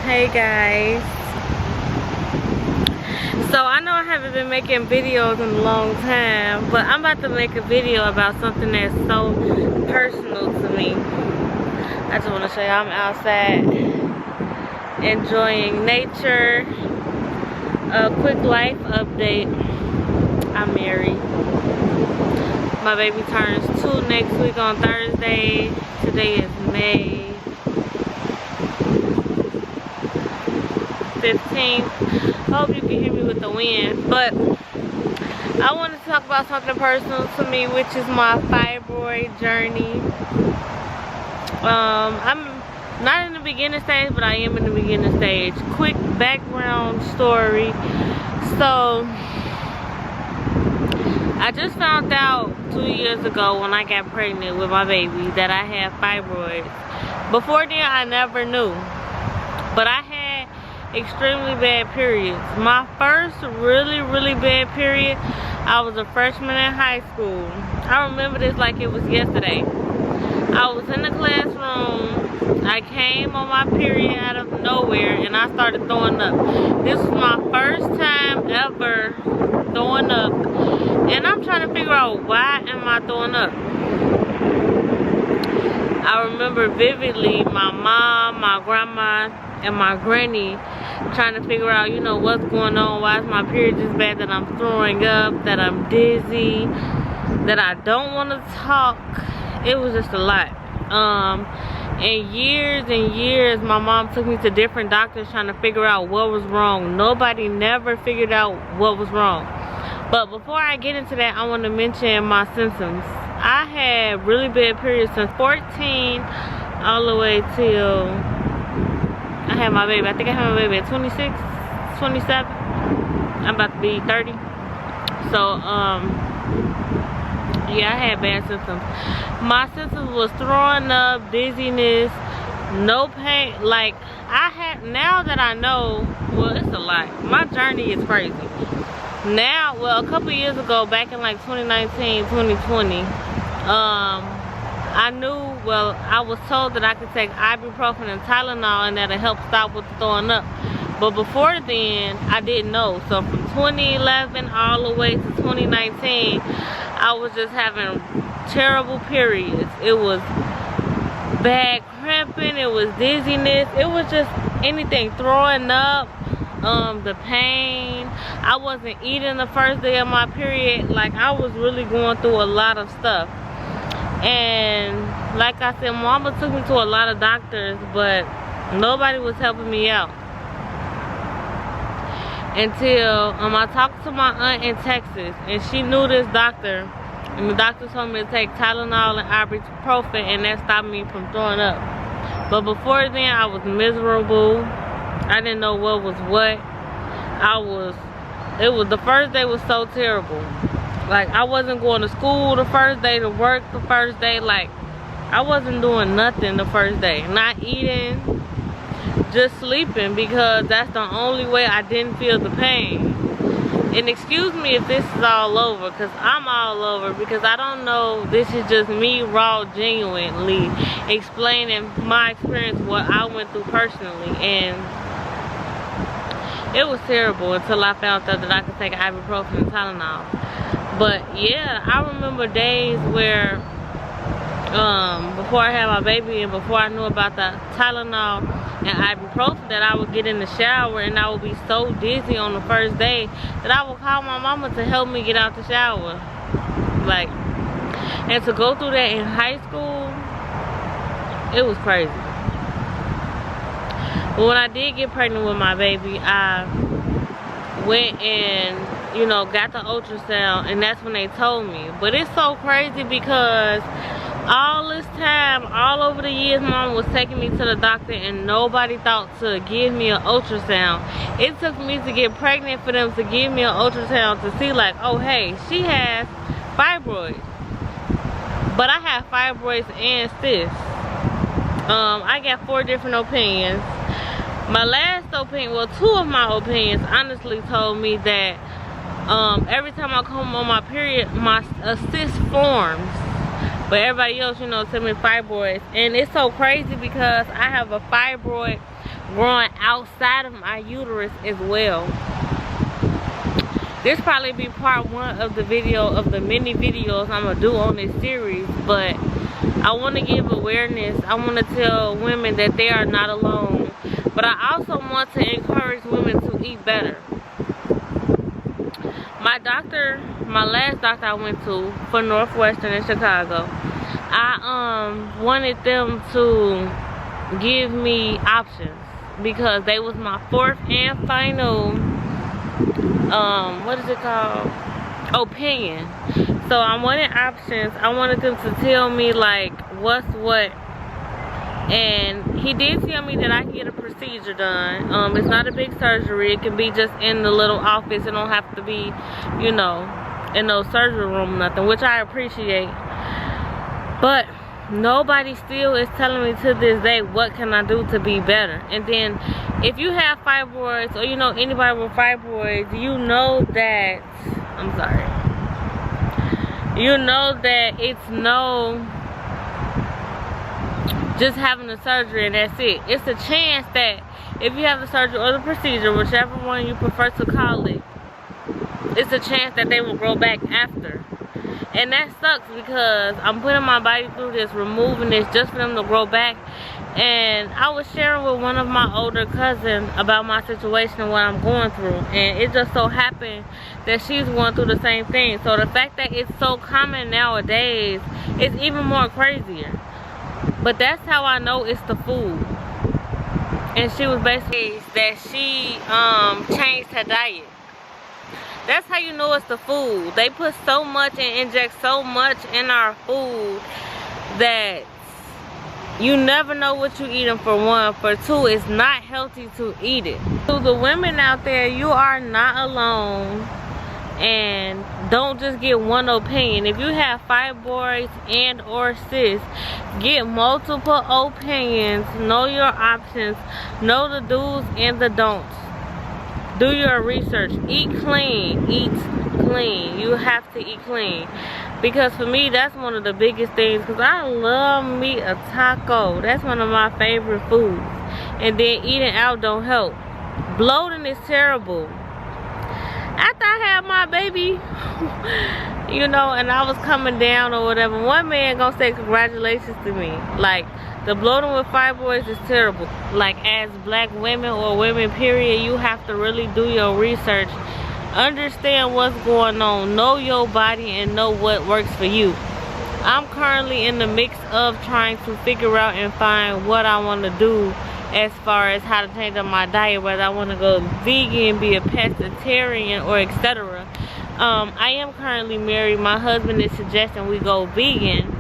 Hey guys. So I know I haven't been making videos in a long time, but I'm about to make a video about something that's so personal to me. I just want to show you I'm outside enjoying nature. A quick life update. I'm married. My baby turns 2 next week on Thursday. Today is May 15th. Hope you can hear me with the wind, but I want to talk about something personal to me, which is my fibroid journey. I'm not in the beginning stage, but I am in the beginning stage. Quick background story. So I just found out 2 years ago when I got pregnant with my baby that I had fibroids. Before then I never knew, but I had extremely bad periods. My first really bad period, I was a freshman in high school. I remember this like it was yesterday. I was in the classroom. I came on my period out of nowhere and I started throwing up. This was my first time ever throwing up, and I'm trying to figure out why am I throwing up. I remember vividly my mom, my grandma, and my granny trying to figure out, you know, what's going on. Why is my period this bad that I'm throwing up, that I'm dizzy, that I don't want to talk. It was just a lot. And years my mom took me to different doctors trying to figure out what was wrong. Nobody never figured out what was wrong. But before I get into that, I want to mention my symptoms. I had really bad periods since 14 all the way till I had my baby. I think I had my baby at 26, 27. I'm about to be 30. So, yeah, I had bad symptoms. My symptoms was throwing up, dizziness, no pain. Like, now that I know, well, it's a lot. My journey is crazy. Now, well, a couple years ago, back in like 2019, 2020, I knew, well, I was told that I could take ibuprofen and Tylenol and that'll help stop with the throwing up. But before then, I didn't know. So from 2011 all the way to 2019, I was just having terrible periods. It was bad cramping, it was dizziness, it was just anything, throwing up, the pain. I wasn't eating the first day of my period. Like, I was really going through a lot of stuff. And like I said, mama took me to a lot of doctors, but nobody was helping me out. Until I talked to my aunt in Texas, and she knew this doctor, and the doctor told me to take Tylenol and ibuprofen, and that stopped me from throwing up. But before then, I was miserable. I didn't know what was what. The first day was so terrible. Like, I wasn't going to school the first day, to work the first day. Like, I wasn't doing nothing the first day. Not eating, just sleeping, because that's the only way I didn't feel the pain. And excuse me if this is all over, because I'm all over, because I don't know, this is just me raw, genuinely explaining my experience, what I went through personally. And it was terrible until I found out that I could take ibuprofen and Tylenol. But yeah, I remember days where before I had my baby and before I knew about the Tylenol and ibuprofen, that I would get in the shower and I would be so dizzy on the first day that I would call my mama to help me get out the shower. Like, and to go through that in high school, it was crazy. But when I did get pregnant with my baby, I went and, you know, got the ultrasound, and that's when they told me. But it's so crazy because all this time, all over the years, mom was taking me to the doctor and nobody thought to give me an ultrasound. It took me to get pregnant for them to give me an ultrasound to see, like, oh hey, she has fibroids. But I have fibroids and cysts. I got 4 different opinions. My last opinion, well, 2 of my opinions honestly told me that every time I come on my period, a cyst forms. But everybody else, you know, tell me fibroids. And it's so crazy because I have a fibroid growing outside of my uterus as well. This probably be part 1 of the video of the many videos I'm gonna do on this series, but I want to give awareness. I want to tell women that they are not alone, but I also want to encourage women to eat better. My doctor, my last doctor I went to for Northwestern in Chicago, I wanted them to give me options because they was my 4th and final what is it called, opinion. So I wanted options. I wanted them to tell me like what's what, and he did tell me that I can get a procedure done. It's not a big surgery. It can be just in the little office. It don't have to be, you know, in no surgery room or nothing, which I appreciate. But nobody still is telling me to this day what can I do to be better. And then if you have fibroids, or you know anybody with fibroids, you know that, I'm sorry, you know that it's no just having the surgery and that's it. It's a chance that if you have the surgery or the procedure, whichever one you prefer to call it, it's a chance that they will grow back after. And that sucks because I'm putting my body through this, removing this just for them to grow back. And I was sharing with one of my older cousins about my situation and what I'm going through, and it just so happened that she's going through the same thing. So the fact that it's so common nowadays is even more crazier. But that's how I know it's the food. And she was basically that she changed her diet. That's how you know it's the food. They put so much and inject so much in our food that you never know what you're eating, for one. For two, it's not healthy to eat it. So the women out there, you are not alone. And don't just get one opinion. If you have fibroids and or cysts, get multiple opinions. Know your options. Know the do's and the don'ts. Do your research. Eat clean. Eat clean. You have to eat clean. Because for me, that's one of the biggest things. Because I love me a taco. That's one of my favorite foods. And then eating out don't help. Bloating is terrible. After I had my baby, you know, and I was coming down or whatever, one man gonna say congratulations to me. Like, the bloating with fibroids is terrible. Like, as black women or women period, you have to really do your research. Understand what's going on. Know your body and know what works for you. I'm currently in the mix of trying to figure out and find what I want to do as far as how to change up my diet, whether I want to go vegan, be a pescatarian, or etc. I am currently married. My husband is suggesting we go vegan,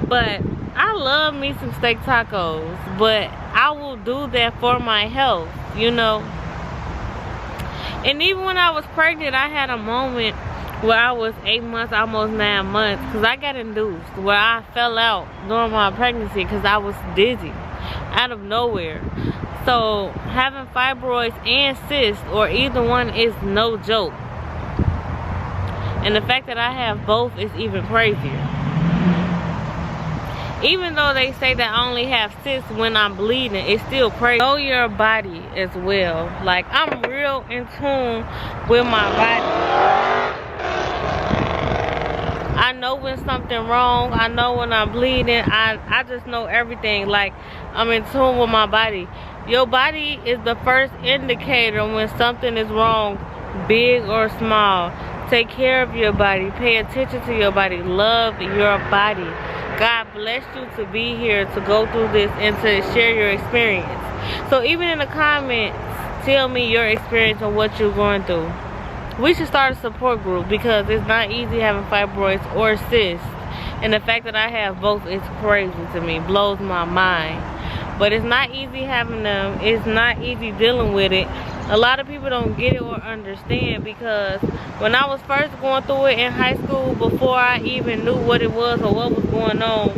but I love me some steak tacos, but I will do that for my health, you know. And even when I was pregnant, I had a moment where I was 8 months, almost 9 months, because I got induced, where I fell out during my pregnancy because I was dizzy out of nowhere. So having fibroids and cysts, or either one, is no joke. And the fact that I have both is even crazier. Even though they say that I only have cysts when I'm bleeding, it's still crazy. Know your body as well. Like, I'm real in tune with my body. I know when something wrong. I know when I'm bleeding. I just know everything. Like, I'm in tune with my body. Your body is the first indicator when something is wrong, big or small. Take care of your body. Pay attention to your body. Love your body. God bless you to be here, to go through this, and to share your experience. So even in the comments, tell me your experience on what you're going through. We should start a support group, because it's not easy having fibroids or cysts. And the fact that I have both is crazy to me. Blows my mind. But it's not easy having them. It's not easy dealing with it. A lot of people don't get it or understand, because when I was first going through it in high school, before I even knew what it was or what was going on,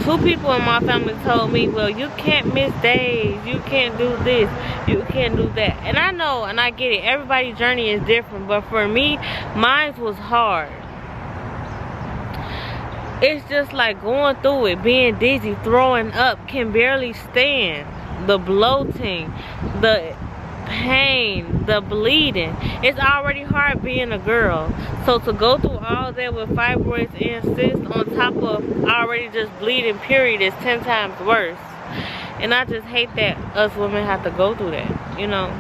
2 people in my family told me, well, you can't miss days, you can't do this, you can't do that. And I know, and I get it, everybody's journey is different, but for me, mine was hard. it's just like going through it, being dizzy, throwing up, can barely stand, the bloating, the pain, the bleeding. It's already hard being a girl, so to go through all that with fibroids and cysts on top of already just bleeding period is 10 times worse. And I just hate that us women have to go through that, you know.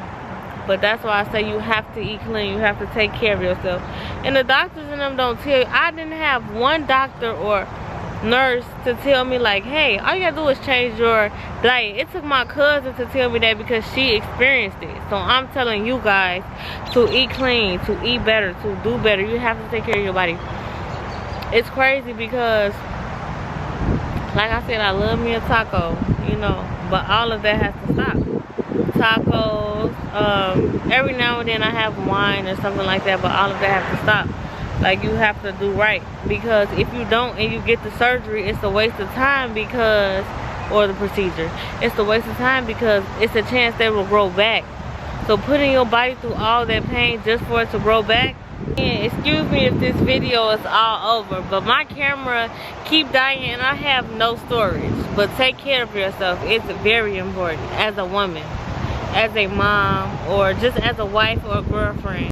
But that's why I say you have to eat clean, you have to take care of yourself. And the doctors and them don't tell you. I didn't have one doctor or nurse to tell me like, hey, all you gotta do is change your diet. It took my cousin to tell me that because she experienced it. So I'm telling you guys to eat clean, to eat better, to do better. You have to take care of your body. It's crazy because, like I said, I love me a taco, you know, but all of that has to stop. Tacos, every now and then I have wine or something like that, but all of that has to stop. Like, you have to do right, because if you don't and you get the surgery, it's a waste of time, because, or the procedure, it's a waste of time because it's a chance that it will grow back. So putting your body through all that pain just for it to grow back. And excuse me if this video is all over, but my camera keep dying and I have no storage. But take care of yourself. It's very important as a woman, as a mom, or just as a wife or a girlfriend.